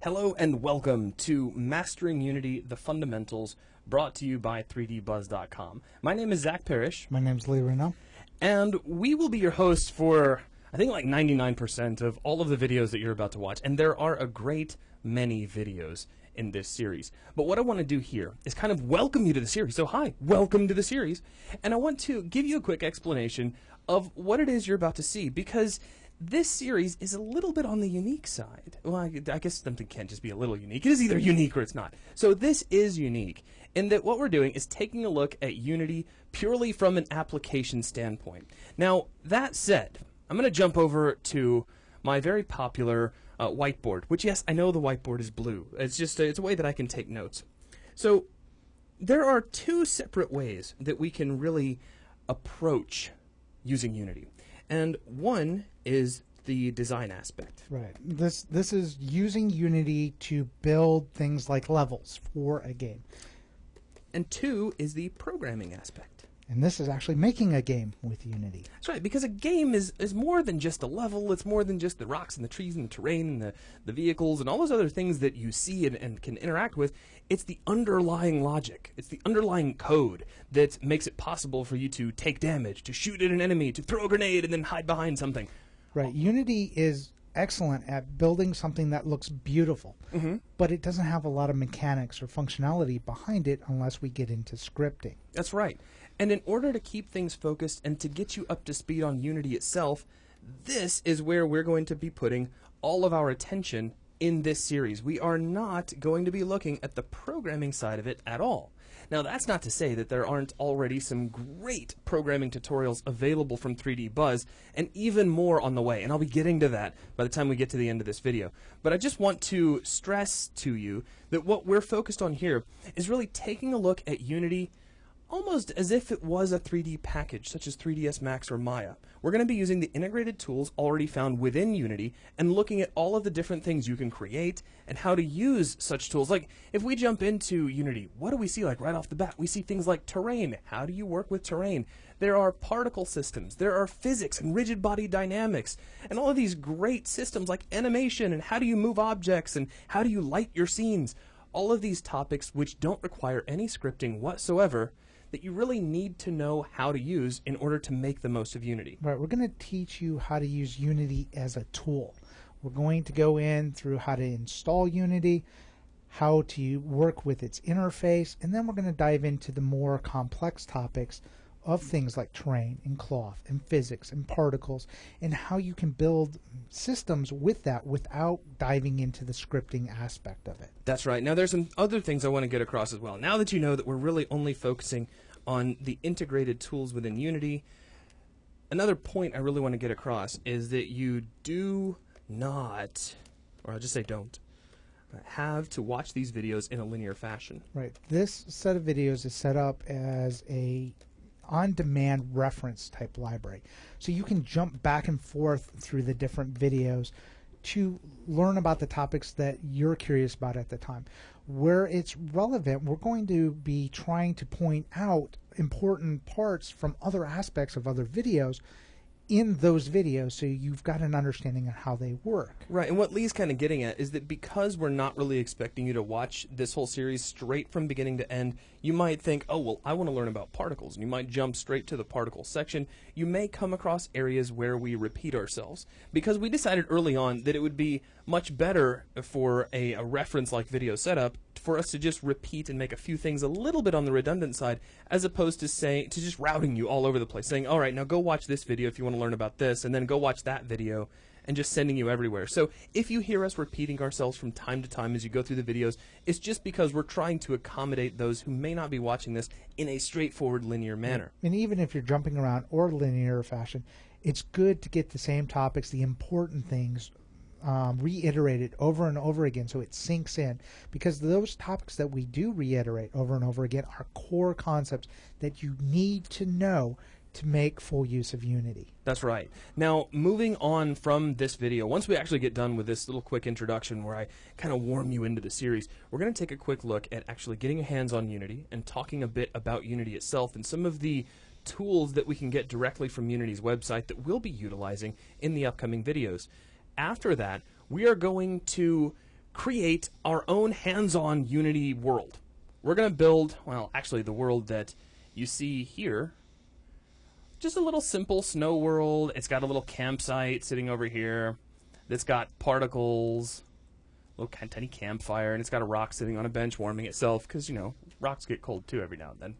Hello and welcome to Mastering Unity, the Fundamentals, brought to you by 3dbuzz.com. My name is Zach Parrish. My name's Lee Reno. And we will be your hosts for, I think, like 99% of all of the videos that you're about to watch. And there are a great many videos in this series. But what I want to do here is kind of welcome you to the series. So hi, welcome to the series. And I want to give you a quick explanation of what it is you're about to see, because this series is a little bit on the unique side. Well, I guess something can't just be a little unique. It is either unique or it's not. So this is unique in that what we're doing is taking a look at Unity purely from an application standpoint. Now, that said, I'm going to jump over to my very popular whiteboard, which, yes, I know the whiteboard is blue. It's just it's a way that I can take notes. So there are two separate ways that we can really approach using Unity. And one is the design aspect. Right. This is using Unity to build things like levels for a game. And two is the programming aspect. And this is actually making a game with Unity. That's right, because a game is more than just a level. It's more than just the rocks and the trees and the terrain and the vehicles and all those other things that you see and can interact with. It's the underlying logic. It's the underlying code that makes it possible for you to take damage, to shoot at an enemy, to throw a grenade and then hide behind something. Right. Unity is excellent at building something that looks beautiful, but it doesn't have a lot of mechanics or functionality behind it unless we get into scripting. That's right. And in order to keep things focused and to get you up to speed on Unity itself, this is where we're going to be putting all of our attention in this series. We are not going to be looking at the programming side of it at all. Now, that's not to say that there aren't already some great programming tutorials available from 3D Buzz, and even more on the way, and I'll be getting to that by the time we get to the end of this video. But I just want to stress to you that what we're focused on here is really taking a look at Unity almost as if it was a 3D package, such as 3ds Max or Maya. We're going to be using the integrated tools already found within Unity and looking at all of the different things you can create and how to use such tools. Like, if we jump into Unity, what do we see like right off the bat? We see things like terrain. How do you work with terrain? There are particle systems. There are physics and rigid body dynamics and all of these great systems like animation and how do you move objects and how do you light your scenes. All of these topics which don't require any scripting whatsoever, that you really need to know how to use in order to make the most of Unity. Right, we're going to teach you how to use Unity as a tool. We're going to go in through how to install Unity, how to work with its interface, and then we're going to dive into the more complex topics of things like terrain and cloth and physics and particles and how you can build systems with that without diving into the scripting aspect of it. That's right. Now there's some other things I want to get across as well. Now that you know that we're really only focusing on the integrated tools within Unity, another point I really want to get across is that you do not, or I'll just say don't, have to watch these videos in a linear fashion. Right. This set of videos is set up as a on-demand reference type library. So you can jump back and forth through the different videos to learn about the topics that you're curious about at the time. Where it's relevant, we're going to be trying to point out important parts from other aspects of other videos in those videos so you've got an understanding of how they work. Right, and what Lee's kind of getting at is that because we're not really expecting you to watch this whole series straight from beginning to end, you might think, oh, well, I want to learn about particles, and you might jump straight to the particle section. You may come across areas where we repeat ourselves, because we decided early on that it would be much better for a reference-like video setup for us to just repeat and make a few things a little bit on the redundant side, as opposed to just routing you all over the place, saying, all right, now go watch this video if you want to learn about this, and then go watch that video, and just sending you everywhere. So if you hear us repeating ourselves from time to time as you go through the videos, it's just because we're trying to accommodate those who may not be watching this in a straightforward linear manner. And even if you're jumping around or linear fashion, it's good to get the same topics, the important things, reiterated over and over again so it sinks in, because those topics that we do reiterate over and over again are core concepts that you need to know to make full use of Unity. That's right. Now, moving on from this video, once we actually get done with this little quick introduction where I kind of warm you into the series, we're going to take a quick look at actually getting a hands on Unity and talking a bit about Unity itself and some of the tools that we can get directly from Unity's website that we'll be utilizing in the upcoming videos. After that, we are going to create our own hands-on Unity world. We're going to build, well, actually the world that you see here, just a little simple snow world. It's got a little campsite sitting over here that's got particles, a little tiny campfire, and it's got a rock sitting on a bench warming itself because, you know, rocks get cold too every now and then.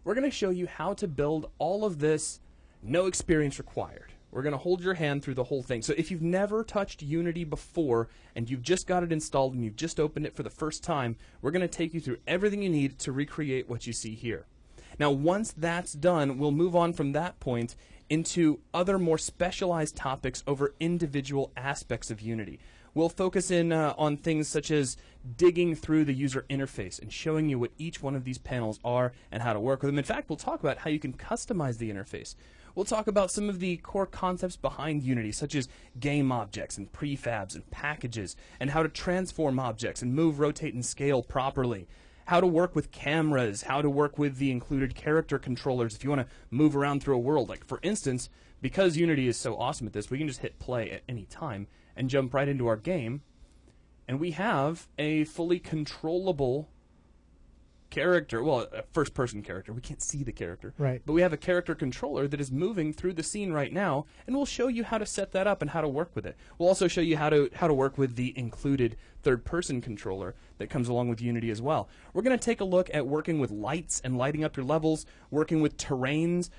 We're going to show you how to build all of this, no experience required. We're going to hold your hand through the whole thing. So if you've never touched Unity before and you've just got it installed and you've just opened it for the first time, we're going to take you through everything you need to recreate what you see here. Now, once that's done, we'll move on from that point into other more specialized topics over individual aspects of Unity. We'll focus in on things such as digging through the user interface and showing you what each one of these panels are and how to work with them. In fact, we'll talk about how you can customize the interface. We'll talk about some of the core concepts behind Unity, such as game objects and prefabs and packages, and how to transform objects and move, rotate, and scale properly. How to work with cameras, how to work with the included character controllers if you want to move around through a world. Like, for instance, because Unity is so awesome at this, we can just hit play at any time and jump right into our game, and we have a fully controllable character, well, a first-person character. We can't see the character. Right. But we have a character controller that is moving through the scene right now, and we'll show you how to set that up and how to work with it. We'll also show you how to work with the included third-person controller that comes along with Unity as well. We're going to take a look at working with lights and lighting up your levels, working with terrains,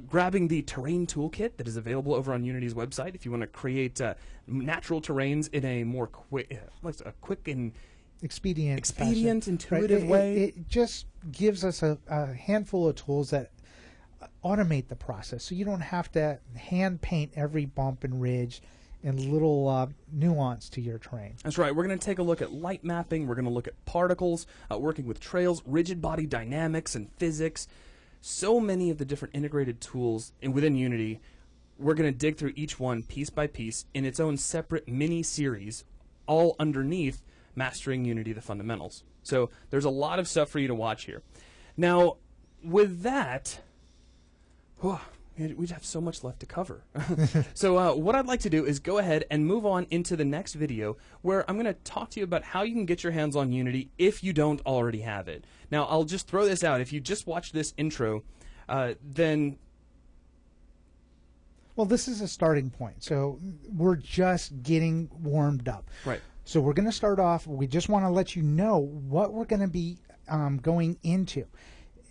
grabbing the terrain toolkit that is available over on Unity's website if you want to create natural terrains in a more quick and expedient, intuitive way. It just gives us a handful of tools that automate the process, so you don't have to hand paint every bump and ridge and little nuance to your terrain. That's right. We're going to take a look at light mapping. We're going to look at particles, working with trails, rigid body dynamics, and physics. So many of the different integrated tools within Unity. We're going to dig through each one piece by piece in its own separate mini-series, all underneath Mastering Unity, the Fundamentals. So there's a lot of stuff for you to watch here. Now, with that, we have so much left to cover. So what I'd like to do is go ahead and move on into the next video where I'm going to talk to you about how you can get your hands on Unity if you don't already have it. Now, I'll just throw this out. If you just watch this intro, then... Well, this is a starting point. So we're just getting warmed up. Right. So we're going to start off. We just want to let you know what we're going to be going into.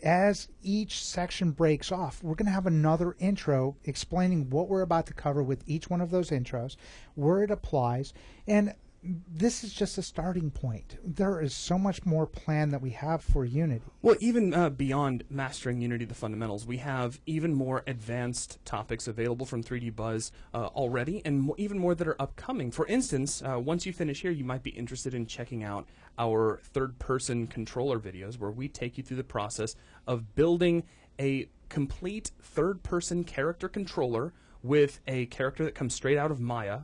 As each section breaks off, we're going to have another intro explaining what we're about to cover with each one of those intros, where it applies, and this is just a starting point. There is so much more planned that we have for Unity. Well, even beyond Mastering Unity, the Fundamentals, we have even more advanced topics available from 3D Buzz already, and even more that are upcoming. For instance, once you finish here, you might be interested in checking out our third-person controller videos, where we take you through the process of building a complete third-person character controller with a character that comes straight out of Maya,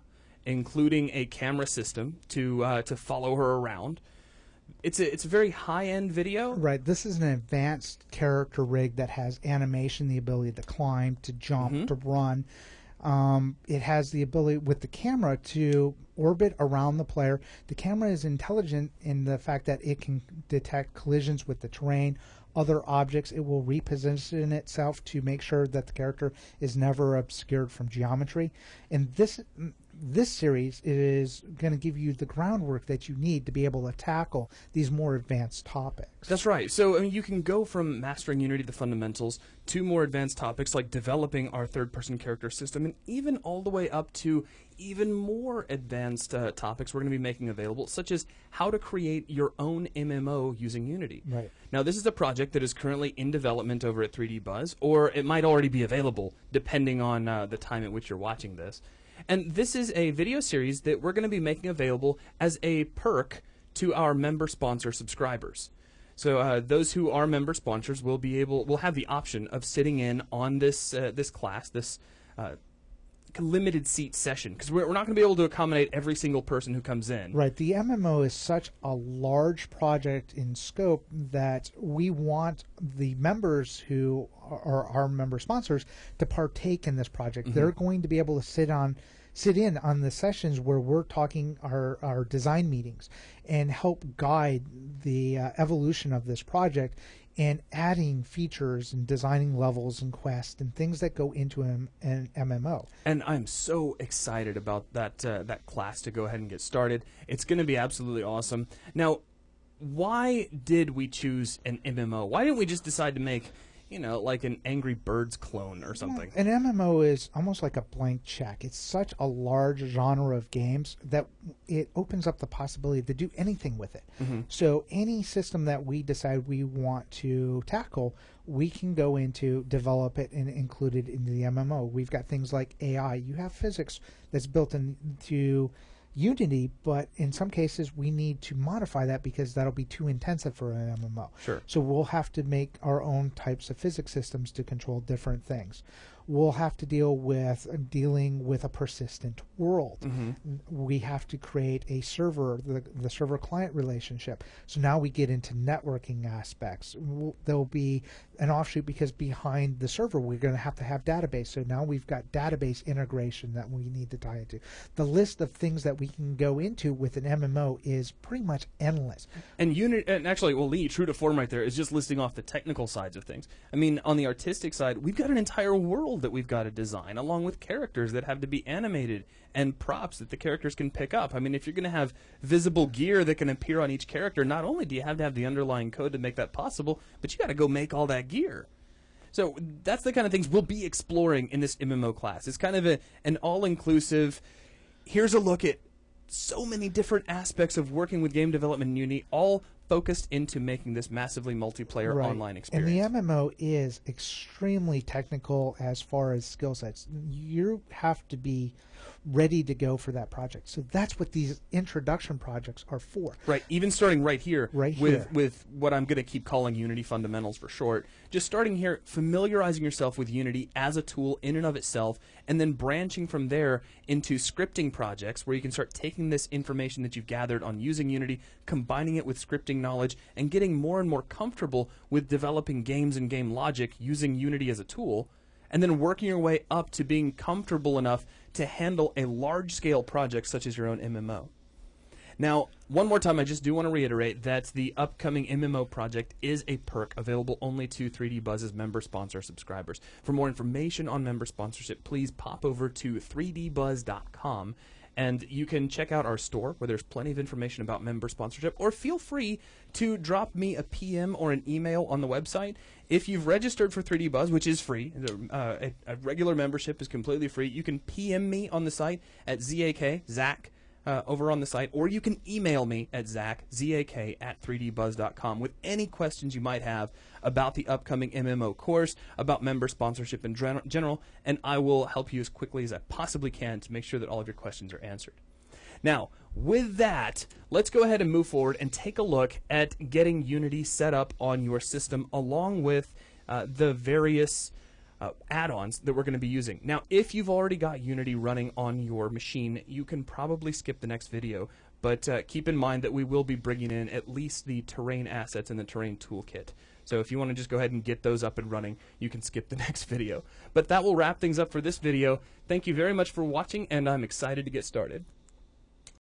including a camera system to follow her around. It's a very high-end video. Right. This is an advanced character rig that has animation, the ability to climb, to jump, to run. It has the ability with the camera to orbit around the player. The camera is intelligent in the fact that it can detect collisions with the terrain, other objects. It will reposition itself to make sure that the character is never obscured from geometry. And this series is going to give you the groundwork that you need to be able to tackle these more advanced topics. That's right. So, I mean, you can go from Mastering Unity, the Fundamentals, to more advanced topics like developing our third-person character system, and even all the way up to even more advanced topics we're going to be making available, such as how to create your own MMO using Unity. Right. Now, this is a project that is currently in development over at 3D Buzz, or it might already be available, depending on the time at which you're watching this. And this is a video series that we're going to be making available as a perk to our member sponsor subscribers. So those who are member sponsors will have the option of sitting in on this class, this limited seat session, because we're not going to be able to accommodate every single person who comes in. Right. The MMO is such a large project in scope that we want the members who are our member sponsors to partake in this project. They're going to be able to sit on sit in on the sessions where we're talking our design meetings and help guide the evolution of this project and adding features and designing levels and quests and things that go into an MMO. And I'm so excited about that class to go ahead and get started. It's going to be absolutely awesome. Now, why did we choose an MMO? Why didn't we just decide to make, like an Angry Birds clone or something? An MMO is almost like a blank check. It's such a large genre of games that it opens up the possibility to do anything with it. Mm-hmm. So any system that we decide we want to tackle, we can go into, develop it, and include it into the MMO. We've got things like AI. You have physics that's built into Unity, but in some cases we need to modify that because that'll be too intensive for an MMO. Sure. So we'll have to make our own types of physics systems to control different things. We'll have to dealing with a persistent world. Mm-hmm. We have to create a server, the server-client relationship. So now we get into networking aspects. There'll be an offshoot because behind the server we're going to have database. So now we've got database integration that we need to tie into. The list of things that we can go into with an MMO is pretty much endless. And actually, Lee, true to form right there, is just listing off the technical sides of things. I mean, on the artistic side, we've got an entire world that we've got to design, along with characters that have to be animated and props that the characters can pick up. I mean, if you're going to have visible gear that can appear on each character, not only do you have to have the underlying code to make that possible, but you got to go make all that gear. So that's the kind of things we'll be exploring in this MMO class. It's kind of an all-inclusive, here's a look at so many different aspects of working with game development in Unity, all focused into making this massively multiplayer online experience. And the MMO is extremely technical as far as skill sets. You have to be ready to go for that project. So that's what these introduction projects are for. Right, even starting right here, with what I'm going to keep calling Unity Fundamentals for short. Just starting here, familiarizing yourself with Unity as a tool in and of itself, and then branching from there into scripting projects where you can start taking this information that you've gathered on using Unity, combining it with scripting knowledge, and getting more and more comfortable with developing games and game logic using Unity as a tool, and then working your way up to being comfortable enough to handle a large-scale project such as your own MMO. Now, one more time, I just do want to reiterate that the upcoming MMO project is a perk available only to 3D Buzz's member sponsor subscribers. For more information on member sponsorship, please pop over to 3dbuzz.com. And you can check out our store where there's plenty of information about member sponsorship, or feel free to drop me a PM or an email on the website. If you've registered for 3D Buzz, which is free, a regular membership is completely free, you can PM me on the site at Zach, over on the site, or you can email me at zak@3dbuzz.com with any questions you might have about the upcoming MMO course, about member sponsorship in general, and I will help you as quickly as I possibly can to make sure that all of your questions are answered. Now, with that, let's go ahead and move forward and take a look at getting Unity set up on your system along with the various add-ons that we're going to be using. Now, if you've already got Unity running on your machine, you can probably skip the next video, but keep in mind that we will be bringing in at least the terrain assets and the terrain toolkit. So if you want to just go ahead and get those up and running, you can skip the next video. But that will wrap things up for this video. Thank you very much for watching, and I'm excited to get started.